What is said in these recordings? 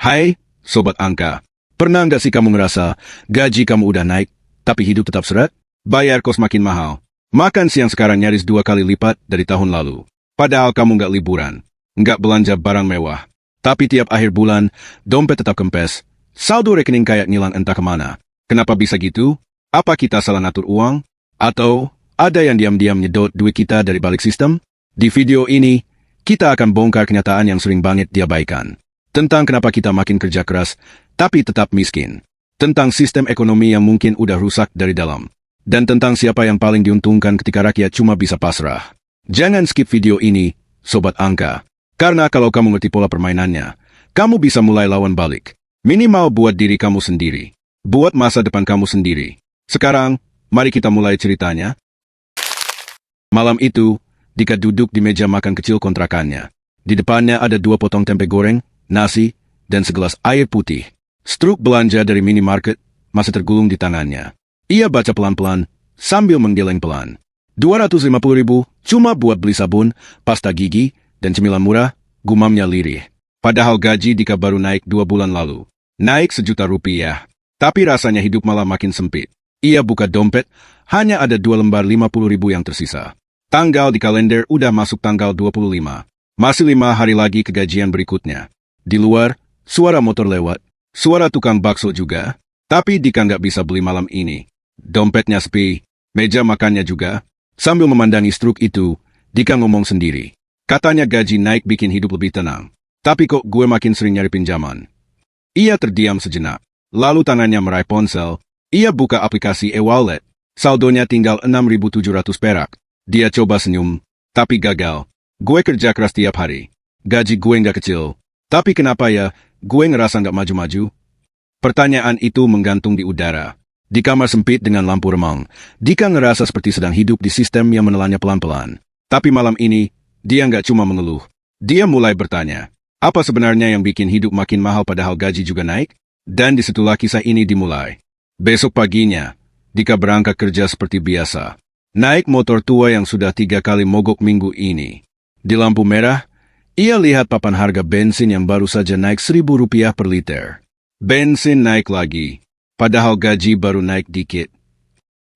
Hai, Sobat Angka. Pernah nggak sih kamu ngerasa gaji kamu udah naik, tapi hidup tetap seret? Bayar kos makin mahal. Makan siang sekarang nyaris 2 kali lipat dari tahun lalu. Padahal kamu nggak liburan, nggak belanja barang mewah. Tapi tiap akhir bulan, dompet tetap kempes. Saldo rekening kayak ngilang entah kemana. Kenapa bisa gitu? Apa kita salah ngatur uang? Atau ada yang diam-diam nyedot duit kita dari balik sistem? Di video ini, kita akan bongkar kenyataan yang sering banget diabaikan. Tentang kenapa kita makin kerja keras, tapi tetap miskin. Tentang sistem ekonomi yang mungkin udah rusak dari dalam. Dan tentang siapa yang paling diuntungkan ketika rakyat cuma bisa pasrah. Jangan skip video ini, Sobat Angka. Karena kalau kamu ngerti pola permainannya, kamu bisa mulai lawan balik. Minimal buat diri kamu sendiri. Buat masa depan kamu sendiri. Sekarang, mari kita mulai ceritanya. Malam itu, Dika duduk di meja makan kecil kontrakannya. Di depannya ada 2 potong tempe goreng, nasi, dan segelas air putih. Struk belanja dari minimarket masih tergulung di tangannya. Ia baca pelan-pelan, sambil menggeleng pelan. 250.000 cuma buat beli sabun, pasta gigi, dan cemilan murah, gumamnya lirih. Padahal gaji Dika baru naik 2 bulan lalu. Naik Rp1.000.000. Tapi rasanya hidup malah makin sempit. Ia buka dompet, hanya ada 2 lembar 50.000 yang tersisa. Tanggal di kalender udah masuk tanggal 25. Masih 5 hari lagi ke gajian berikutnya. Di luar, suara motor lewat, suara tukang bakso juga. Tapi Dika nggak bisa beli malam ini. Dompetnya sepi, meja makannya juga. Sambil memandangi struk itu, Dika ngomong sendiri. Katanya gaji naik bikin hidup lebih tenang. Tapi kok gue makin sering nyari pinjaman? Ia terdiam sejenak. Lalu tangannya meraih ponsel. Ia buka aplikasi e-wallet. Saldonya tinggal 6.700 perak. Dia coba senyum, tapi gagal. Gue kerja keras tiap hari. Gaji gue nggak kecil. Tapi kenapa ya, gue ngerasa nggak maju-maju? Pertanyaan itu menggantung di udara. Di kamar sempit dengan lampu remang, Dika ngerasa seperti sedang hidup di sistem yang menelannya pelan-pelan. Tapi malam ini, dia nggak cuma mengeluh. Dia mulai bertanya, apa sebenarnya yang bikin hidup makin mahal padahal gaji juga naik? Dan disitulah kisah ini dimulai. Besok paginya, Dika berangkat kerja seperti biasa. Naik motor tua yang sudah 3 kali mogok minggu ini. Di lampu merah, ia lihat papan harga bensin yang baru saja naik Rp1.000 per liter. Bensin naik lagi, padahal gaji baru naik dikit.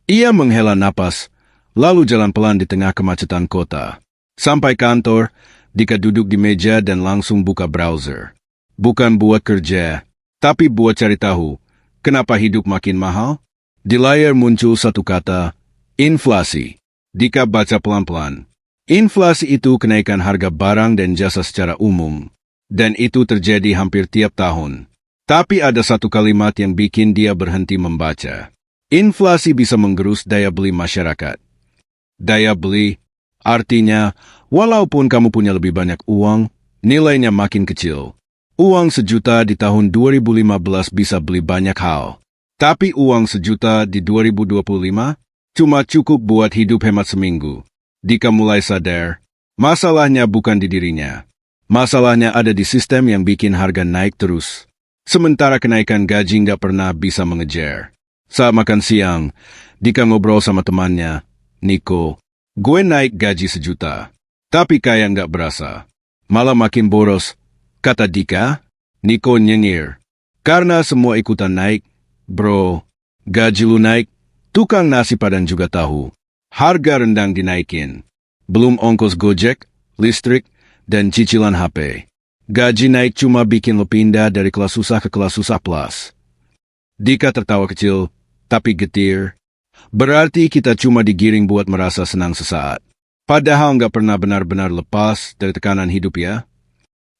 Ia menghela napas, lalu jalan pelan di tengah kemacetan kota. Sampai kantor, Dika duduk di meja dan langsung buka browser. Bukan buat kerja, tapi buat cari tahu, kenapa hidup makin mahal? Di layar muncul satu kata, inflasi. Dika baca pelan-pelan. Inflasi itu kenaikan harga barang dan jasa secara umum, dan itu terjadi hampir tiap tahun. Tapi ada satu kalimat yang bikin dia berhenti membaca. Inflasi bisa menggerus daya beli masyarakat. Daya beli, artinya, walaupun kamu punya lebih banyak uang, nilainya makin kecil. Uang 1 juta di tahun 2015 bisa beli banyak hal. Tapi uang 1 juta di 2025 cuma cukup buat hidup hemat seminggu. Dika mulai sadar, masalahnya bukan di dirinya. Masalahnya ada di sistem yang bikin harga naik terus. Sementara kenaikan gaji nggak pernah bisa mengejar. Saat makan siang, Dika ngobrol sama temannya, Niko. Gue naik gaji 1 juta, tapi kayak nggak berasa. Malah makin boros, kata Dika. Niko nyengir. Karena semua ikutan naik, bro. Gaji lu naik, tukang nasi padang juga tahu. Harga rendang dinaikin. Belum ongkos Gojek, listrik, dan cicilan HP. Gaji naik cuma bikin lo pindah dari kelas susah ke kelas susah plus. Dika tertawa kecil, tapi getir. Berarti kita cuma digiring buat merasa senang sesaat. Padahal nggak pernah benar-benar lepas dari tekanan hidup ya.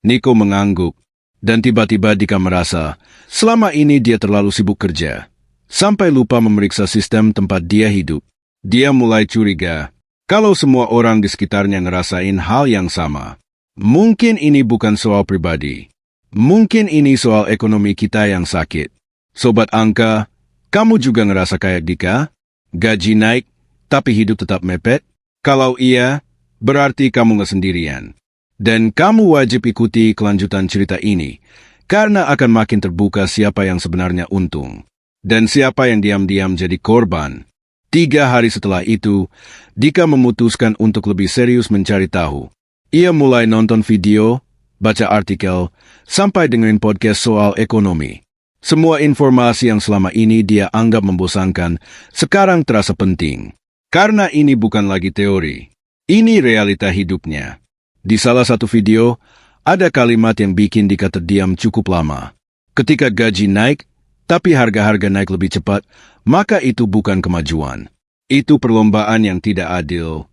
Niko mengangguk. Dan tiba-tiba Dika merasa, selama ini dia terlalu sibuk kerja. Sampai lupa memeriksa sistem tempat dia hidup. Dia mulai curiga, kalau semua orang di sekitarnya ngerasain hal yang sama. Mungkin ini bukan soal pribadi. Mungkin ini soal ekonomi kita yang sakit. Sobat Angka, kamu juga ngerasa kayak Dika? Gaji naik, tapi hidup tetap mepet? Kalau iya, berarti kamu nggak sendirian. Dan kamu wajib ikuti kelanjutan cerita ini, karena akan makin terbuka siapa yang sebenarnya untung. Dan siapa yang diam-diam jadi korban. 3 hari setelah itu, Dika memutuskan untuk lebih serius mencari tahu. Ia mulai nonton video, baca artikel, sampai dengerin podcast soal ekonomi. Semua informasi yang selama ini dia anggap membosankan, sekarang terasa penting. Karena ini bukan lagi teori. Ini realita hidupnya. Di salah satu video, ada kalimat yang bikin Dika terdiam cukup lama. Ketika gaji naik, tapi harga-harga naik lebih cepat, maka itu bukan kemajuan. Itu perlombaan yang tidak adil.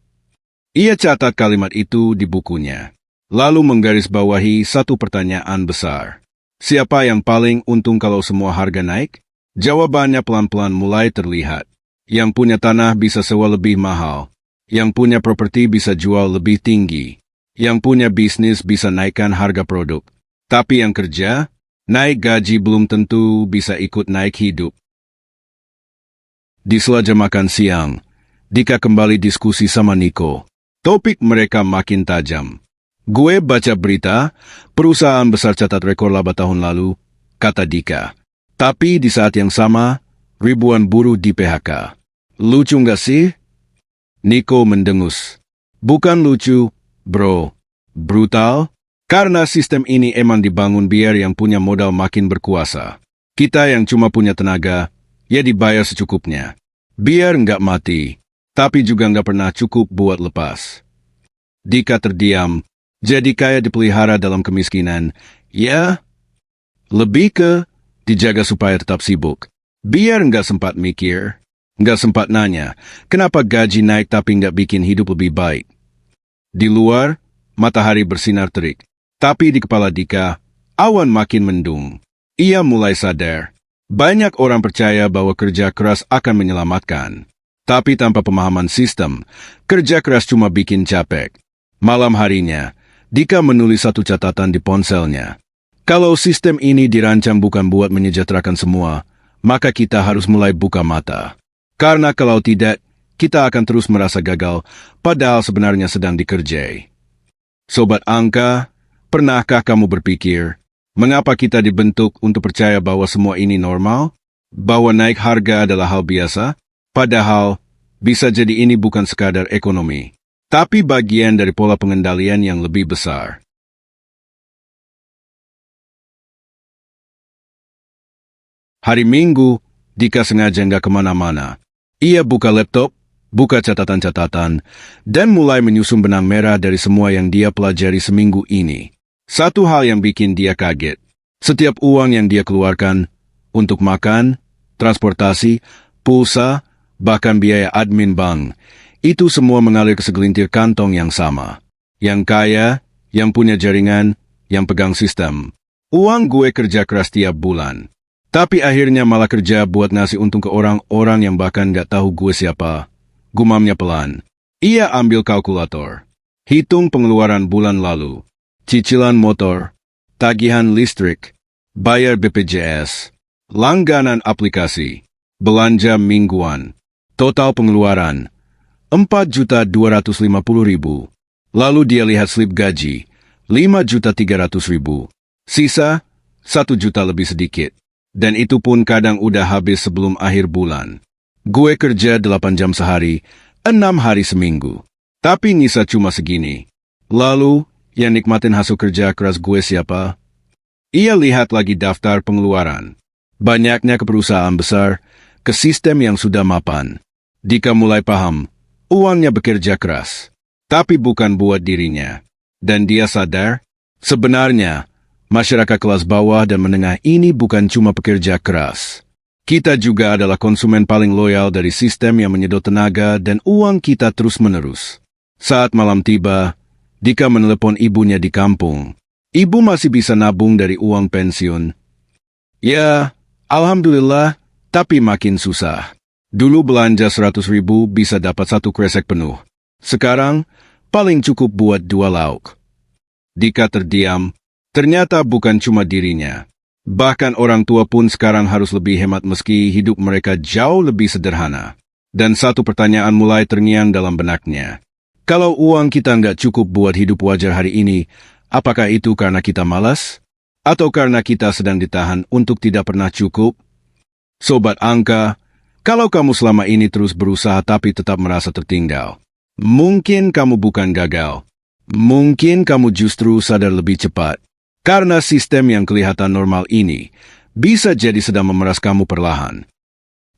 Ia catat kalimat itu di bukunya. Lalu menggarisbawahi satu pertanyaan besar. Siapa yang paling untung kalau semua harga naik? Jawabannya pelan-pelan mulai terlihat. Yang punya tanah bisa sewa lebih mahal. Yang punya properti bisa jual lebih tinggi. Yang punya bisnis bisa naikkan harga produk. Tapi yang kerja, naik gaji belum tentu bisa ikut naik hidup. Di sela jam makan siang, Dika kembali diskusi sama Niko. Topik mereka makin tajam. Gue baca berita, perusahaan besar catat rekor laba tahun lalu, kata Dika. Tapi di saat yang sama, ribuan buruh di PHK. Lucu nggak sih? Niko mendengus. Bukan lucu, bro. Brutal? Karena sistem ini emang dibangun biar yang punya modal makin berkuasa. Kita yang cuma punya tenaga, ya dibayar secukupnya. Biar nggak mati, tapi juga nggak pernah cukup buat lepas. Dika terdiam. Jadi kaya dipelihara dalam kemiskinan, ya, lebih ke dijaga supaya tetap sibuk. Biar nggak sempat mikir, nggak sempat nanya, kenapa gaji naik tapi nggak bikin hidup lebih baik. Di luar, matahari bersinar terik. Tapi di kepala Dika, awan makin mendung. Ia mulai sadar, banyak orang percaya bahwa kerja keras akan menyelamatkan. Tapi tanpa pemahaman sistem, kerja keras cuma bikin capek. Malam harinya, Dika menulis satu catatan di ponselnya. Kalau sistem ini dirancang bukan buat menyejahterakan semua, maka kita harus mulai buka mata. Karena kalau tidak, kita akan terus merasa gagal, padahal sebenarnya sedang dikerjai. Sobat angka, pernahkah kamu berpikir, mengapa kita dibentuk untuk percaya bahwa semua ini normal? Bahwa naik harga adalah hal biasa? Padahal, bisa jadi ini bukan sekadar ekonomi, tapi bagian dari pola pengendalian yang lebih besar. Hari Minggu, Dika sengaja nggak kemana-mana. Ia buka laptop, buka catatan-catatan, dan mulai menyusun benang merah dari semua yang dia pelajari seminggu ini. Satu hal yang bikin dia kaget. Setiap uang yang dia keluarkan untuk makan, transportasi, pulsa, bahkan biaya admin bank, itu semua mengalir ke segelintir kantong yang sama. Yang kaya, yang punya jaringan, yang pegang sistem. Uang gue kerja keras tiap bulan. Tapi akhirnya malah kerja buat ngasih untung ke orang-orang yang bahkan gak tahu gue siapa. Gumamnya pelan. Ia ambil kalkulator. Hitung pengeluaran bulan lalu. Cicilan motor. Tagihan listrik. Bayar BPJS. Langganan aplikasi. Belanja mingguan. Total pengeluaran 4.250.000. Lalu dia lihat slip gaji, 5.300.000. Sisa, 1 juta lebih sedikit. Dan itu pun kadang udah habis sebelum akhir bulan. Gue kerja 8 jam sehari, 6 hari seminggu. Tapi nyisa cuma segini. Lalu, yang nikmatin hasil kerja keras gue siapa? Ia lihat lagi daftar pengeluaran. Banyaknya ke perusahaan besar, ke sistem yang sudah mapan. Dika mulai paham. Uangnya bekerja keras, tapi bukan buat dirinya. Dan dia sadar, sebenarnya, masyarakat kelas bawah dan menengah ini bukan cuma pekerja keras. Kita juga adalah konsumen paling loyal dari sistem yang menyedot tenaga dan uang kita terus-menerus. Saat malam tiba, Dika menelepon ibunya di kampung. Ibu masih bisa nabung dari uang pensiun. Ya, alhamdulillah, tapi makin susah. Dulu belanja 100.000 bisa dapat 1 kresek penuh. Sekarang, paling cukup buat 2 lauk. Dika terdiam. Ternyata bukan cuma dirinya. Bahkan orang tua pun sekarang harus lebih hemat meski hidup mereka jauh lebih sederhana. Dan satu pertanyaan mulai terngiang dalam benaknya. Kalau uang kita nggak cukup buat hidup wajar hari ini, apakah itu karena kita malas? Atau karena kita sedang ditahan untuk tidak pernah cukup? Sobat angka, kalau kamu selama ini terus berusaha tapi tetap merasa tertinggal, mungkin kamu bukan gagal. Mungkin kamu justru sadar lebih cepat. Karena sistem yang kelihatan normal ini bisa jadi sedang memeras kamu perlahan.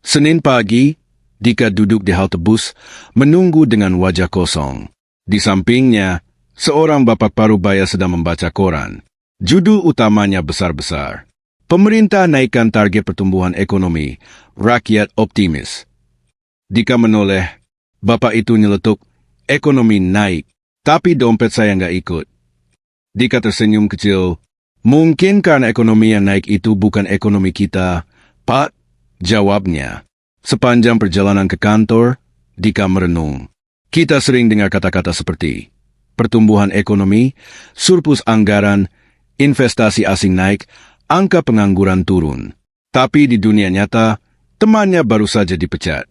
Senin pagi, Dika duduk di halte bus, menunggu dengan wajah kosong. Di sampingnya, seorang bapak parubaya sedang membaca koran. Judul utamanya besar-besar. Pemerintah naikkan target pertumbuhan ekonomi, rakyat optimis. Dika menoleh, bapak itu nyeletuk, ekonomi naik, tapi dompet saya nggak ikut. Dika tersenyum kecil. Mungkin karena ekonomi yang naik itu bukan ekonomi kita, Pak, jawabnya. Sepanjang perjalanan ke kantor, Dika merenung. Kita sering dengar kata-kata seperti pertumbuhan ekonomi, surplus anggaran, investasi asing naik, angka pengangguran turun. Tapi di dunia nyata, temannya baru saja dipecat.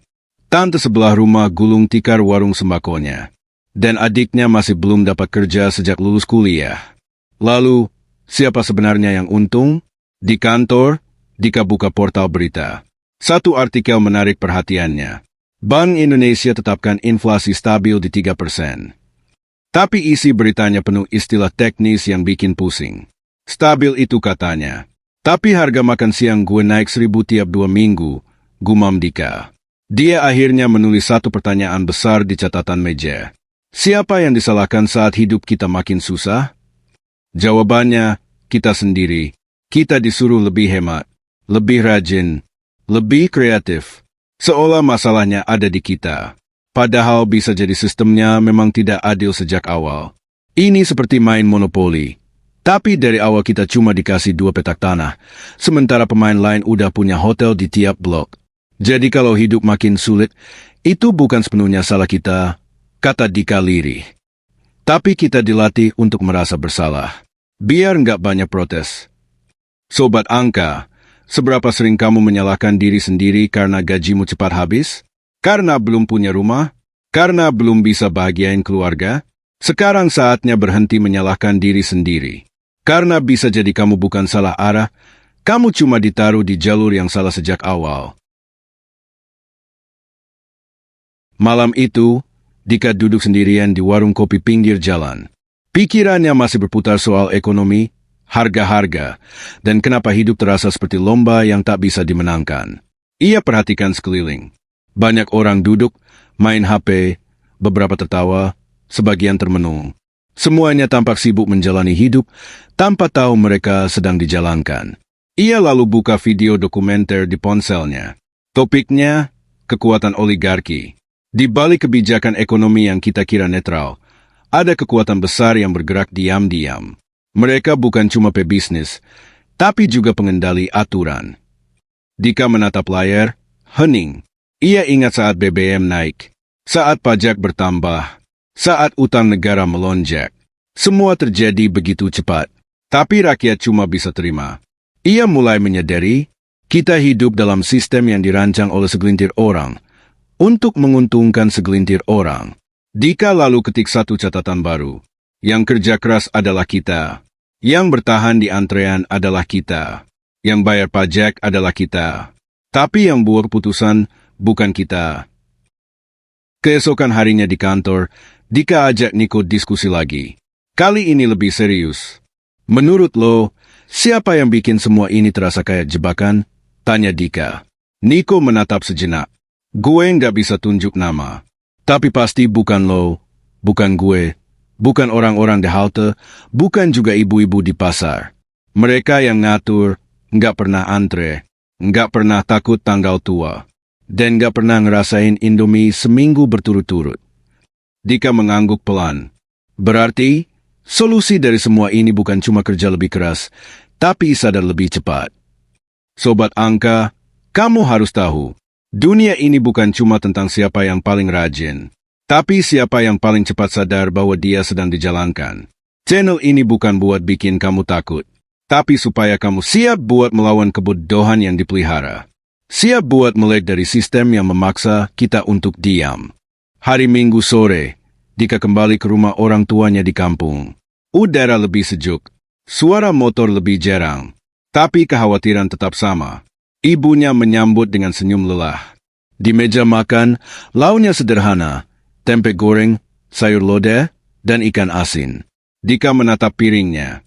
Tante sebelah rumah gulung tikar warung sembakonya. Dan adiknya masih belum dapat kerja sejak lulus kuliah. Lalu, siapa sebenarnya yang untung? Di kantor, Dika buka portal berita. Satu artikel menarik perhatiannya. Bank Indonesia tetapkan inflasi stabil di 3%. Tapi isi beritanya penuh istilah teknis yang bikin pusing. Stabil itu katanya. Tapi harga makan siang gue naik 1.000 tiap 2 minggu, gumam Dika. Dia akhirnya menulis satu pertanyaan besar di catatan meja. Siapa yang disalahkan saat hidup kita makin susah? Jawabannya, kita sendiri. Kita disuruh lebih hemat, lebih rajin, lebih kreatif. Seolah masalahnya ada di kita. Padahal bisa jadi sistemnya memang tidak adil sejak awal. Ini seperti main monopoli. Tapi dari awal kita cuma dikasih 2 petak tanah, sementara pemain lain udah punya hotel di tiap blok. Jadi kalau hidup makin sulit, itu bukan sepenuhnya salah kita, kata Dika lirih. Tapi kita dilatih untuk merasa bersalah. Biar nggak banyak protes. Sobat angka, seberapa sering kamu menyalahkan diri sendiri karena gajimu cepat habis? Karena belum punya rumah? Karena belum bisa bahagiain keluarga? Sekarang saatnya berhenti menyalahkan diri sendiri. Karena bisa jadi kamu bukan salah arah, kamu cuma ditaruh di jalur yang salah sejak awal. Malam itu, Dika duduk sendirian di warung kopi pinggir jalan. Pikirannya masih berputar soal ekonomi, harga-harga, dan kenapa hidup terasa seperti lomba yang tak bisa dimenangkan. Ia perhatikan sekeliling. Banyak orang duduk, main HP, beberapa tertawa, sebagian termenung. Semuanya tampak sibuk menjalani hidup, tanpa tahu mereka sedang dijalankan. Ia lalu buka video dokumenter di ponselnya. Topiknya, kekuatan oligarki. Di balik kebijakan ekonomi yang kita kira netral, ada kekuatan besar yang bergerak diam-diam. Mereka bukan cuma pebisnis, tapi juga pengendali aturan. Dika menatap layar, hening. Ia ingat saat BBM naik, saat pajak bertambah, saat utang negara melonjak. Semua terjadi begitu cepat, tapi rakyat cuma bisa terima. Ia mulai menyadari, kita hidup dalam sistem yang dirancang oleh segelintir orang, untuk menguntungkan segelintir orang. Dika lalu ketik satu catatan baru. Yang kerja keras adalah kita. Yang bertahan di antrean adalah kita. Yang bayar pajak adalah kita. Tapi yang buat putusan bukan kita. Keesokan harinya di kantor, Dika ajak Niko diskusi lagi. Kali ini lebih serius. Menurut lo, siapa yang bikin semua ini terasa kayak jebakan? Tanya Dika. Niko menatap sejenak. Gue nggak bisa tunjuk nama. Tapi pasti bukan lo, bukan gue, bukan orang-orang di halte, bukan juga ibu-ibu di pasar. Mereka yang ngatur, nggak pernah antre, nggak pernah takut tanggal tua, dan nggak pernah ngerasain Indomie seminggu berturut-turut. Dika mengangguk pelan. Berarti, solusi dari semua ini bukan cuma kerja lebih keras, tapi sadar lebih cepat. Sobat angka, kamu harus tahu. Dunia ini bukan cuma tentang siapa yang paling rajin, tapi siapa yang paling cepat sadar bahwa dia sedang dijalankan. Channel ini bukan buat bikin kamu takut, tapi supaya kamu siap buat melawan kebodohan yang dipelihara. Siap buat melek dari sistem yang memaksa kita untuk diam. Hari Minggu sore, Dika kembali ke rumah orang tuanya di kampung. Udara lebih sejuk, suara motor lebih jarang, tapi kekhawatiran tetap sama. Ibunya menyambut dengan senyum lelah. Di meja makan, lauknya sederhana, tempe goreng, sayur lodeh, dan ikan asin. Dika menatap piringnya.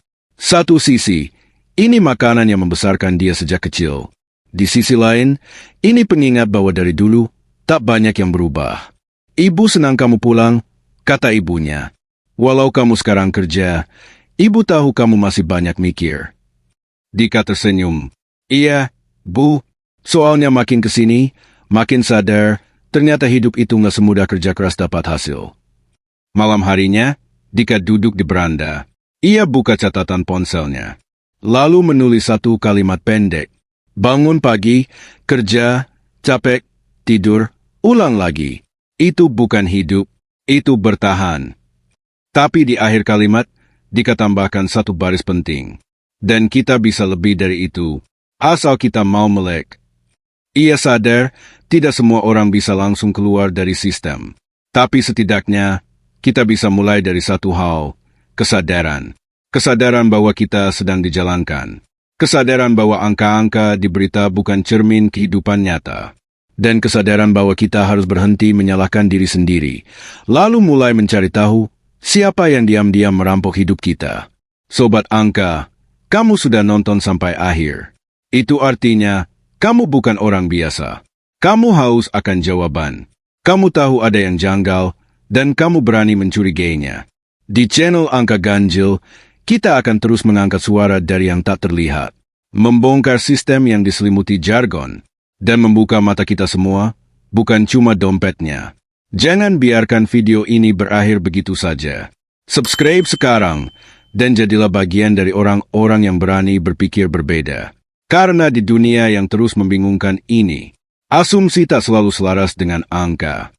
Satu sisi, ini makanan yang membesarkan dia sejak kecil. Di sisi lain, ini pengingat bahwa dari dulu, tak banyak yang berubah. Ibu senang kamu pulang, kata ibunya. Walau kamu sekarang kerja, ibu tahu kamu masih banyak mikir. Dika tersenyum. Iya, Bu. Soalnya makin kesini, makin sadar, ternyata hidup itu nggak semudah kerja keras dapat hasil. Malam harinya, Dika duduk di beranda. Ia buka catatan ponselnya. Lalu menulis satu kalimat pendek. Bangun pagi, kerja, capek, tidur, ulang lagi. Itu bukan hidup, itu bertahan. Tapi di akhir kalimat, Dika tambahkan satu baris penting. Dan kita bisa lebih dari itu, asal kita mau melek. Ia sadar, tidak semua orang bisa langsung keluar dari sistem. Tapi setidaknya, kita bisa mulai dari satu hal, kesadaran. Kesadaran bahwa kita sedang dijalankan. Kesadaran bahwa angka-angka di berita bukan cermin kehidupan nyata. Dan kesadaran bahwa kita harus berhenti menyalahkan diri sendiri. Lalu mulai mencari tahu siapa yang diam-diam merampok hidup kita. Sobat angka, kamu sudah nonton sampai akhir. Itu artinya, kamu bukan orang biasa. Kamu haus akan jawaban. Kamu tahu ada yang janggal, dan kamu berani mencurigainya. Di channel Angka Ganjil, kita akan terus mengangkat suara dari yang tak terlihat, membongkar sistem yang diselimuti jargon, dan membuka mata kita semua, bukan cuma dompetnya. Jangan biarkan video ini berakhir begitu saja. Subscribe sekarang, dan jadilah bagian dari orang-orang yang berani berpikir berbeda. Karena di dunia yang terus membingungkan ini, asumsi tak selalu selaras dengan angka.